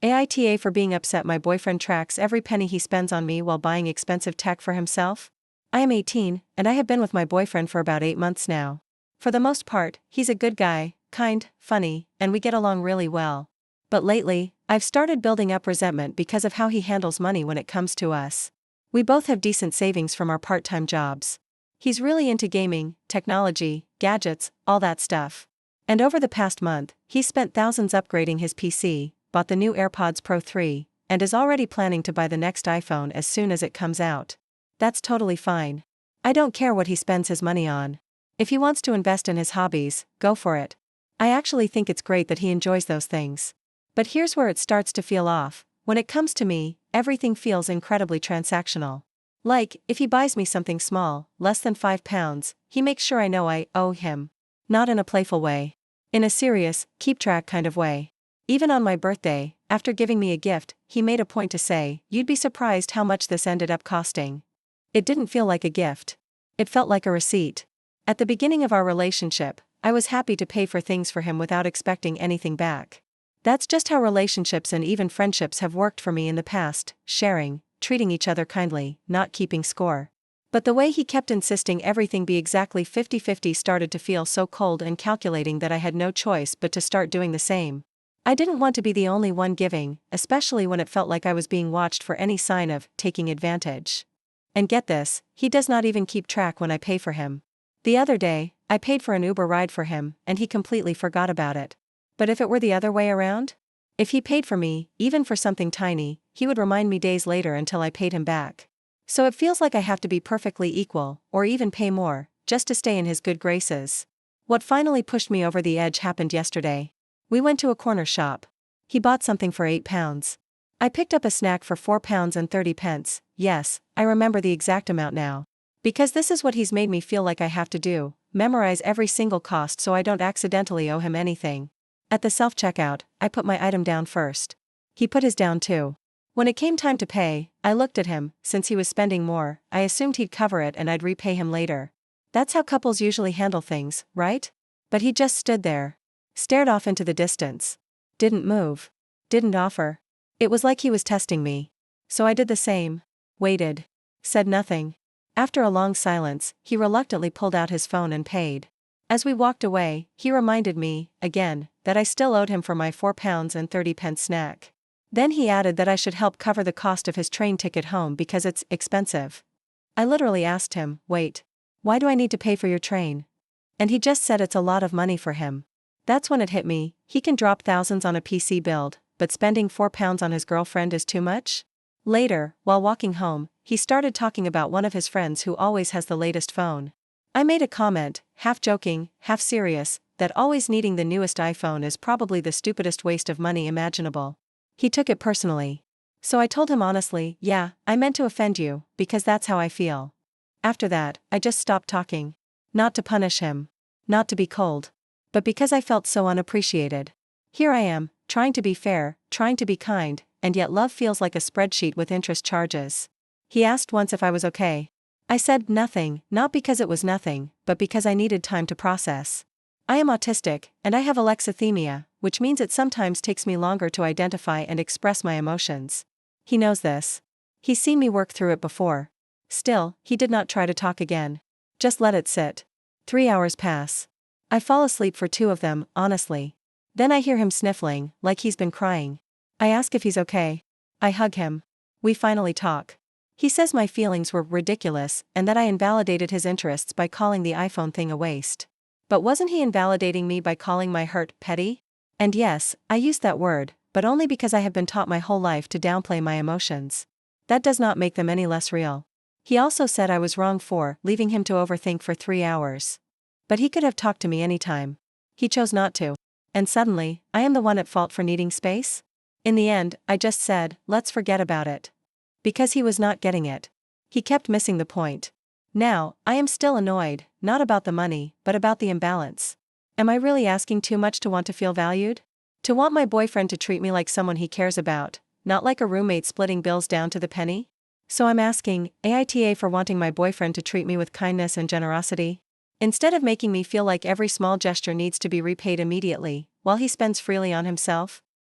AITA for being upset my boyfriend tracks every penny he spends on me while buying expensive tech for himself. I am 18, and I have been with my boyfriend for about 8 months now. For the most part, he's a good guy, kind, funny, and we get along really well. But lately, I've started building up resentment because of how he handles money when it comes to us. We both have decent savings from our part-time jobs. He's really into gaming, technology, gadgets, all that stuff. And over the past month, he's spent thousands upgrading his PC, bought the new AirPods Pro 3, and is already planning to buy the next iPhone as soon as it comes out. That's totally fine. I don't care what he spends his money on. If he wants to invest in his hobbies, go for it. I actually think it's great that he enjoys those things. But here's where it starts to feel off. When it comes to me, everything feels incredibly transactional. Like, if he buys me something small, less than £5, he makes sure I know I owe him. Not in a playful way. In a serious, keep track kind of way. Even on my birthday, after giving me a gift, he made a point to say, "You'd be surprised how much this ended up costing." It didn't feel like a gift. It felt like a receipt. At the beginning of our relationship, I was happy to pay for things for him without expecting anything back. That's just how relationships and even friendships have worked for me in the past, sharing, treating each other kindly, not keeping score. But the way he kept insisting everything be exactly 50-50 started to feel so cold and calculating that I had no choice but to start doing the same. I didn't want to be the only one giving, especially when it felt like I was being watched for any sign of taking advantage. And get this, he does not even keep track when I pay for him. The other day, I paid for an Uber ride for him, and he completely forgot about it. But if it were the other way around? If he paid for me, even for something tiny, he would remind me days later until I paid him back. So it feels like I have to be perfectly equal, or even pay more, just to stay in his good graces. What finally pushed me over the edge happened yesterday. We went to a corner shop. He bought something for £8. I picked up a snack for £4.30. Yes, I remember the exact amount now. Because this is what he's made me feel like I have to do, memorize every single cost so I don't accidentally owe him anything. At the self-checkout, I put my item down first. He put his down too. When it came time to pay, I looked at him. Since he was spending more, I assumed he'd cover it and I'd repay him later. That's how couples usually handle things, right? But he just stood there. Stared off into the distance. Didn't move. Didn't offer. It was like he was testing me. So I did the same. Waited. Said nothing. After a long silence, he reluctantly pulled out his phone and paid. As we walked away, he reminded me, again, that I still owed him for my £4.30 snack. Then he added that I should help cover the cost of his train ticket home because it's expensive. I literally asked him, "Wait, why do I need to pay for your train?" And he just said it's a lot of money for him. That's when it hit me. He can drop thousands on a PC build, but spending £4 on his girlfriend is too much? Later, while walking home, he started talking about one of his friends who always has the latest phone. I made a comment, half joking, half serious, that always needing the newest iPhone is probably the stupidest waste of money imaginable. He took it personally. So I told him honestly, "Yeah, I meant to offend you, because that's how I feel." After that, I just stopped talking. Not to punish him. Not to be cold. But because I felt so unappreciated. Here I am, trying to be fair, trying to be kind, and yet love feels like a spreadsheet with interest charges. He asked once if I was okay. I said nothing, not because it was nothing, but because I needed time to process. I am autistic, and I have alexithymia, which means it sometimes takes me longer to identify and express my emotions. He knows this. He's seen me work through it before. Still, he did not try to talk again. Just let it sit. 3 hours pass. I fall asleep for 2 of them, honestly. Then I hear him sniffling, like he's been crying. I ask if he's okay. I hug him. We finally talk. He says my feelings were ridiculous and that I invalidated his interests by calling the iPhone thing a waste. But wasn't he invalidating me by calling my hurt petty? And yes, I used that word, but only because I have been taught my whole life to downplay my emotions. That does not make them any less real. He also said I was wrong for leaving him to overthink for 3 hours. But he could have talked to me anytime. He chose not to. And suddenly, I am the one at fault for needing space? In the end, I just said, let's forget about it. Because he was not getting it. He kept missing the point. Now, I am still annoyed, not about the money, but about the imbalance. Am I really asking too much to want to feel valued? To want my boyfriend to treat me like someone he cares about, not like a roommate splitting bills down to the penny? So I'm asking, AITA for wanting my boyfriend to treat me with kindness and generosity? Instead of making me feel like every small gesture needs to be repaid immediately, while he spends freely on himself?